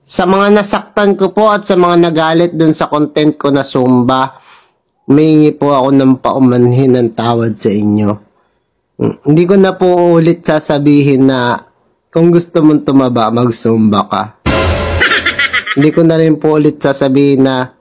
Sa mga nasaktan ko po at sa mga nagalit dun sa content ko na Zumba, humingi po ako ng paumanhin ng tawad sa inyo. Hindi ko na po ulit sasabihin na kung gusto mong tumaba, mag-Zumba ka. Hindi ko na rin po ulit sasabihin na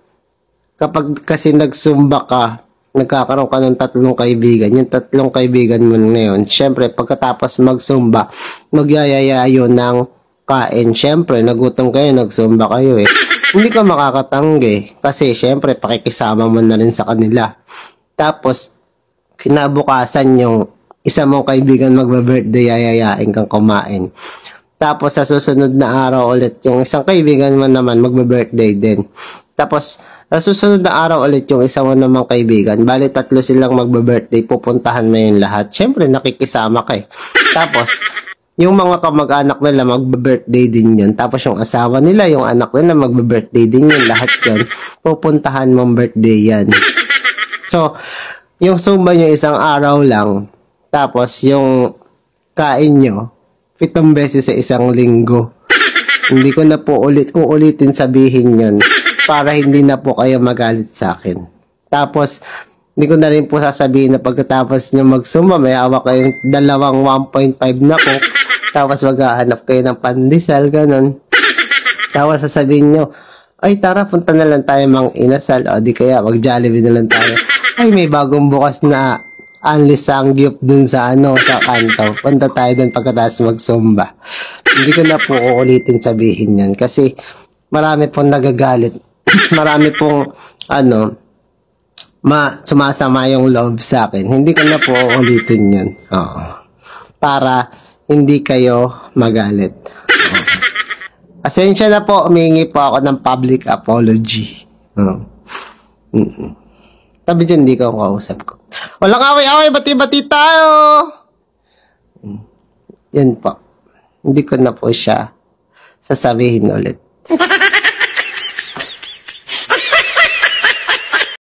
kapag kasi nag-Zumba ka, nagkakaroon ka ng 3 kaibigan. Yung 3 kaibigan mo ngayon, syempre pagkatapos mag-Zumba, magyayaya yun ng kain. Syempre, nagutom kayo, nag-Zumba kayo eh. Hindi ka makakatanggi. Kasi, syempre, pakikisama mo na rin sa kanila. Tapos, kinabukasan yung isa mong kaibigan magba-birthday, yayayain kang kumain. Tapos, sa susunod na araw ulit, yung isang kaibigan mo naman magba-birthday din. Tapos, sa susunod na araw ulit, yung isa mo namang kaibigan, bali 3 silang magba-birthday, pupuntahan mo yung lahat. Syempre, nakikisama ka eh. Tapos, yung mga kamag-anak nila magbe-birthday din yun. Tapos yung asawa nila, yung anak nila magbe-birthday din yun. Lahat yun, pupuntahan mong birthday yan. So, yung Zumba nyo isang araw lang. Tapos yung kain nyo, 7 beses sa isang linggo. Hindi ko na po uulitin sabihin yun para hindi na po kayo magalit sa akin. Tapos, hindi ko na rin po sasabihin na pagkatapos nyo mag-Zumba, may hawak kayong 1.5 na coke. Tapos maghahanap kayo ng pandesal, ganun. Tapos sasabihin nyo, ay tara, punta na lang tayo mang inasal. O di kaya, mag-Jollibee na lang tayo. Ay, may bagong bukas na Anli Sangyup dun sa sa kanto. Punta tayo dun pagkatapos mag-Zumba. Hindi ko na po uulitin sabihin yan. Kasi marami pong nagagalit. Marami pong, sumasama yung love sa akin. Hindi ko na po uulitin yan. Oo. Para hindi kayo magalit. Asensya na po, humingi po ako ng public apology. Tabi dyan, hindi ko kausap ko. Walang away-away, bati-bati tayo! Yan po. Hindi ko na po siya sasabihin ulit.